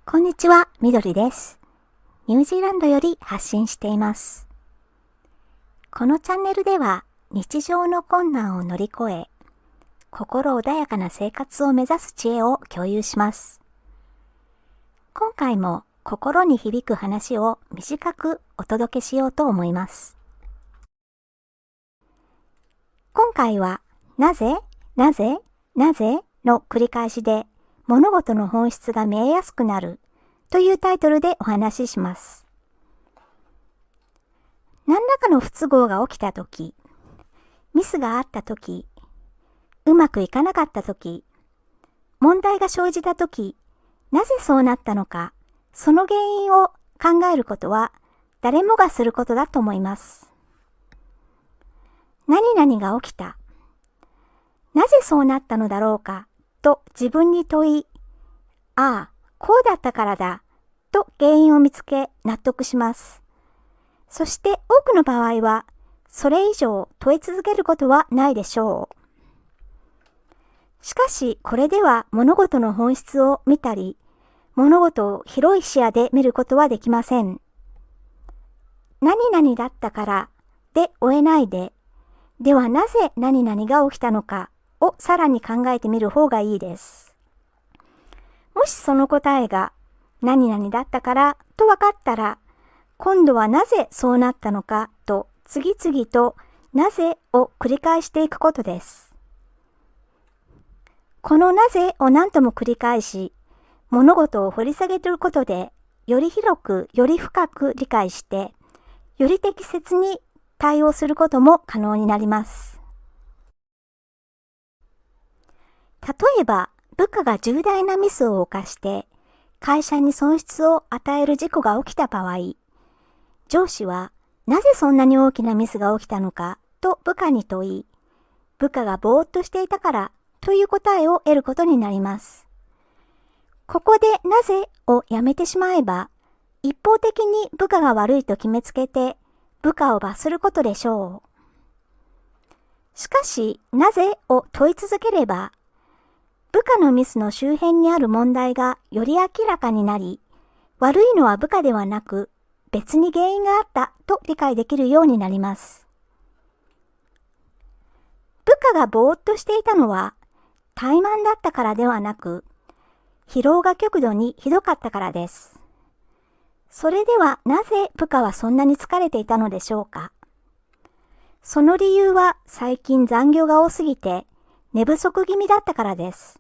こんにちは、みどりです。ニュージーランドより発信しています。このチャンネルでは日常の困難を乗り越え、心穏やかな生活を目指す知恵を共有します。今回も心に響く話を短くお届けしようと思います。今回はなぜの繰り返しで物事の本質が見えやすくなるというタイトルでお話しします。何らかの不都合が起きたとき、ミスがあったとき、うまくいかなかったとき、問題が生じたとき、なぜそうなったのか、その原因を考えることは誰もがすることだと思います。何々が起きた。なぜそうなったのだろうかと自分に問い、ああ、こうだったからだと原因を見つけ納得します。そして多くの場合はそれ以上問い続けることはないでしょう。しかしこれでは物事の本質を見たり、物事を広い視野で見ることはできません。何々だったからで終えないで、ではなぜ何々が起きたのかをさらに考えてみる方がいいです。もしその答えが何々だったからと分かったら、今度はなぜそうなったのかと次々となぜを繰り返していくことです。このなぜを何度も繰り返し、物事を掘り下げることで、より広くより深く理解して、より適切に対応することも可能になります。例えば、部下が重大なミスを犯して会社に損失を与える事故が起きた場合、上司はなぜそんなに大きなミスが起きたのかと部下に問い、部下がぼーっとしていたからという答えを得ることになります。ここでなぜをやめてしまえば、一方的に部下が悪いと決めつけて部下を罰することでしょう。しかし、なぜを問い続ければ、部下のミスの周辺にある問題がより明らかになり、悪いのは部下ではなく別に原因があったと理解できるようになります。部下がぼーっとしていたのは怠慢だったからではなく、疲労が極度にひどかったからです。それではなぜ部下はそんなに疲れていたのでしょうか。その理由は最近残業が多すぎて寝不足気味だったからです。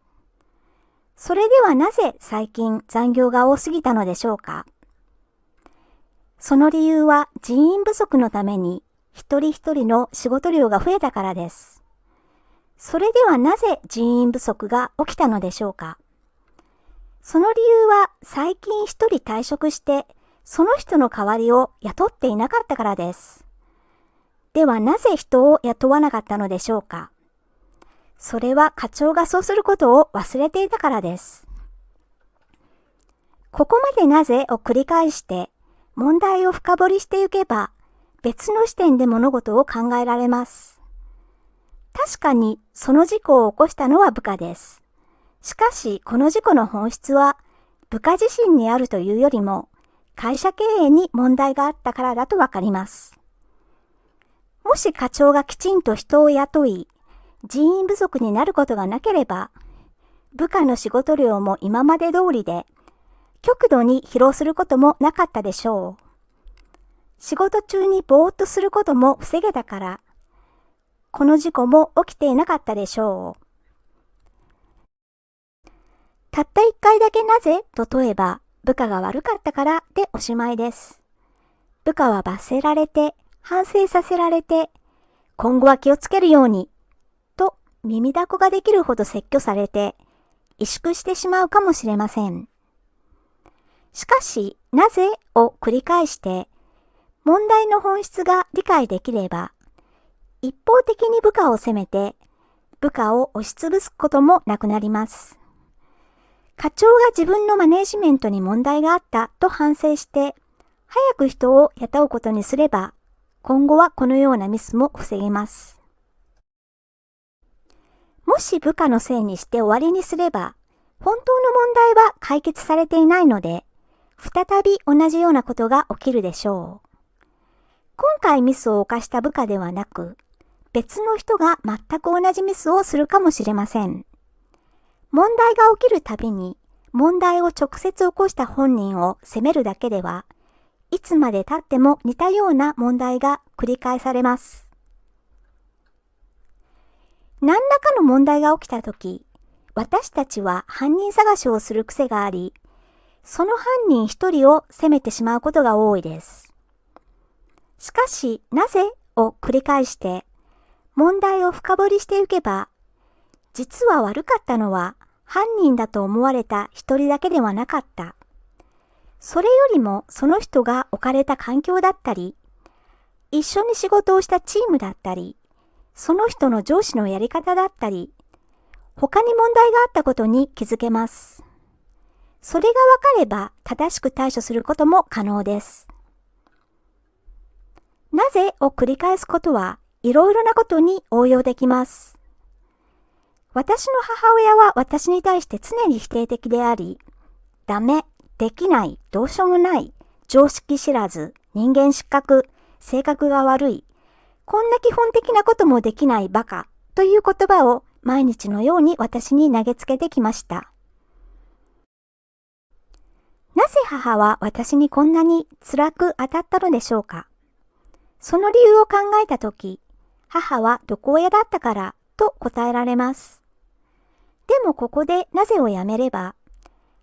それではなぜ最近残業が多すぎたのでしょうか。その理由は人員不足のために一人一人の仕事量が増えたからです。それではなぜ人員不足が起きたのでしょうか。その理由は最近一人退職してその人の代わりを雇っていなかったからです。ではなぜ人を雇わなかったのでしょうか。それは課長がそうすることを忘れていたからです。ここまでなぜを繰り返して問題を深掘りしていけば別の視点で物事を考えられます。確かにその事故を起こしたのは部下です。しかしこの事故の本質は部下自身にあるというよりも会社経営に問題があったからだとわかります。もし課長がきちんと人を雇い、人員不足になることがなければ、部下の仕事量も今まで通りで、極度に疲労することもなかったでしょう。仕事中にぼーっとすることも防げたから、この事故も起きていなかったでしょう。たった一回だけなぜと問えば、部下が悪かったからでおしまいです。部下は罰せられて、反省させられて、今後は気をつけるように、耳だこができるほど説教されて萎縮してしまうかもしれません。しかし、なぜを繰り返して問題の本質が理解できれば、一方的に部下を責めて部下を押しつぶすこともなくなります。課長が自分のマネジメントに問題があったと反省して早く人を雇うことにすれば、今後はこのようなミスも防げます。もし部下のせいにして終わりにすれば、本当の問題は解決されていないので、再び同じようなことが起きるでしょう。今回ミスを犯した部下ではなく、別の人が全く同じミスをするかもしれません。問題が起きるたびに、問題を直接起こした本人を責めるだけでは、いつまで経っても似たような問題が繰り返されます。何らかの問題が起きたとき、私たちは犯人探しをする癖があり、その犯人一人を責めてしまうことが多いです。しかし、なぜを繰り返して、問題を深掘りしていけば、実は悪かったのは犯人だと思われた一人だけではなかった。それよりもその人が置かれた環境だったり、一緒に仕事をしたチームだったり、その人の上司のやり方だったり、他に問題があったことに気づけます。それが分かれば正しく対処することも可能です。なぜを繰り返すことはいろいろなことに応用できます。私の母親は私に対して常に否定的であり、ダメ、できない、どうしようもない、常識知らず、人間失格、性格が悪い、こんな基本的なこともできないバカという言葉を毎日のように私に投げつけてきました。なぜ母は私にこんなに辛く当たったのでしょうか。その理由を考えたとき、母は毒親だったからと答えられます。でもここでなぜをやめれば、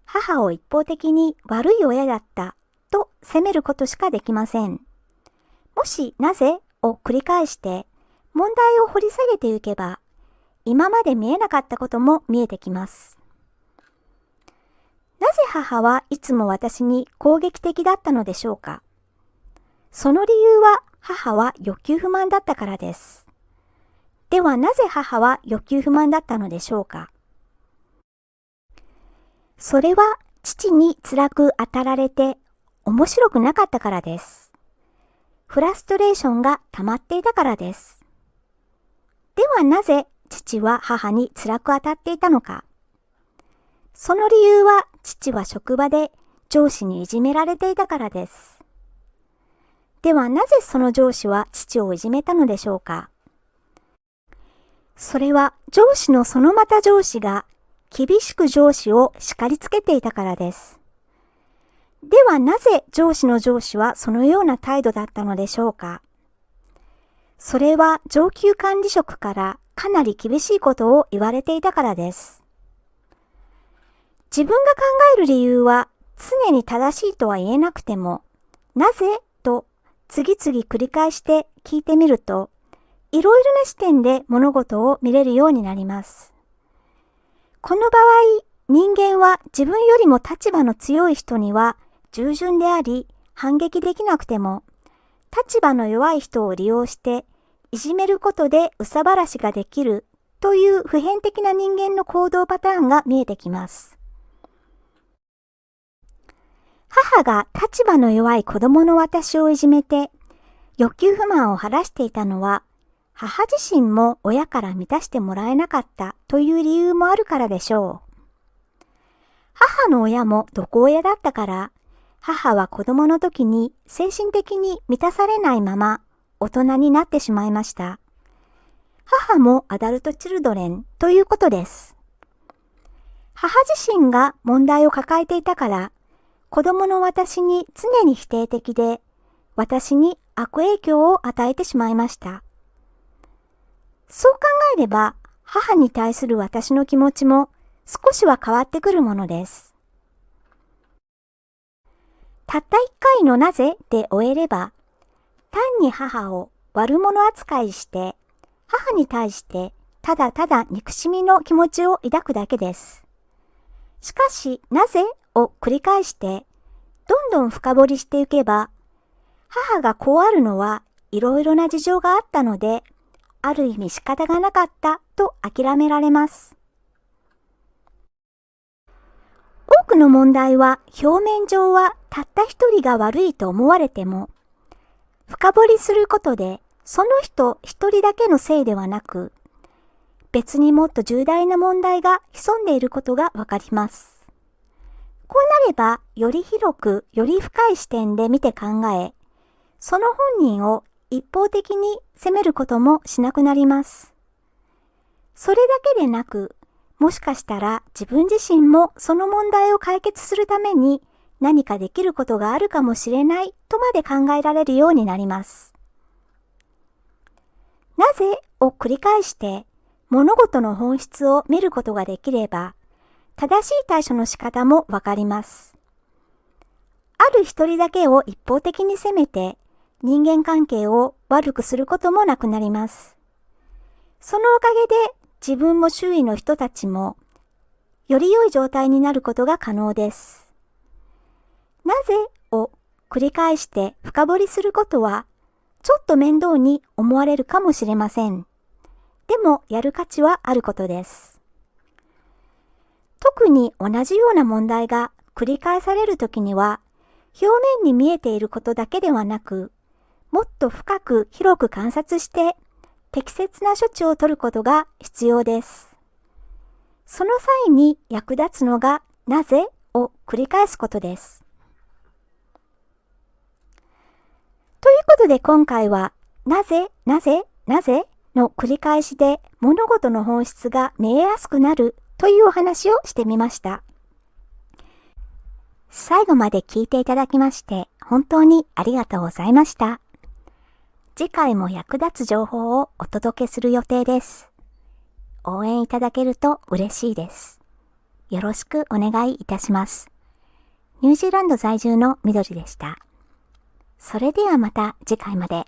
母を一方的に悪い親だったと責めることしかできません。もしなぜを繰り返して問題を掘り下げていけば、今まで見えなかったことも見えてきます。なぜ母はいつも私に攻撃的だったのでしょうか。その理由は母は欲求不満だったからです。ではなぜ母は欲求不満だったのでしょうか。それは父に辛く当たられて面白くなかったからです。フラストレーションが溜まっていたからです。ではなぜ父は母に辛く当たっていたのか。その理由は父は職場で上司にいじめられていたからです。ではなぜその上司は父をいじめたのでしょうか。それは上司のそのまた上司が厳しく上司を叱りつけていたからです。ではなぜ上司の上司はそのような態度だったのでしょうか。それは上級管理職からかなり厳しいことを言われていたからです。自分が考える理由は常に正しいとは言えなくても、なぜと次々繰り返して聞いてみると、いろいろな視点で物事を見れるようになります。この場合、人間は自分よりも立場の強い人には従順であり、反撃できなくても、立場の弱い人を利用していじめることで憂さ晴らしができるという普遍的な人間の行動パターンが見えてきます。母が立場の弱い子供の私をいじめて欲求不満を晴らしていたのは、母自身も親から満たしてもらえなかったという理由もあるからでしょう。母の親も毒親だったから、母は子供の時に精神的に満たされないまま大人になってしまいました。母もアダルトチルドレンということです。母自身が問題を抱えていたから、子供の私に常に否定的で、私に悪影響を与えてしまいました。そう考えれば、母に対する私の気持ちも少しは変わってくるものです。たった一回のなぜで終えれば、単に母を悪者扱いして、母に対してただただ憎しみの気持ちを抱くだけです。しかし、なぜを繰り返して、どんどん深掘りしていけば、母がこうあるのはいろいろな事情があったので、ある意味仕方がなかったと諦められます。多くの問題は表面上はたった一人が悪いと思われても、深掘りすることでその人一人だけのせいではなく、別にもっと重大な問題が潜んでいることがわかります。こうなれば、より広く、より深い視点で見て考え、その本人を一方的に責めることもしなくなります。それだけでなく、もしかしたら自分自身もその問題を解決するために何かできることがあるかもしれないとまで考えられるようになります。なぜを繰り返して物事の本質を見ることができれば、正しい対処の仕方もわかります。ある一人だけを一方的に責めて人間関係を悪くすることもなくなります。そのおかげで自分も周囲の人たちもより良い状態になることが可能です。なぜを繰り返して深掘りすることはちょっと面倒に思われるかもしれません。でもやる価値はあることです。特に同じような問題が繰り返されるときには表面に見えていることだけではなく、もっと深く広く観察して適切な処置を取ることが必要です。その際に役立つのがなぜを繰り返すことです。ということで今回はなぜの繰り返しで物事の本質が見えやすくなるというお話をしてみました。最後まで聞いていただきまして本当にありがとうございました。次回も役立つ情報をお届けする予定です。応援いただけると嬉しいです。よろしくお願いいたします。ニュージーランド在住のみどりでした。それではまた次回まで。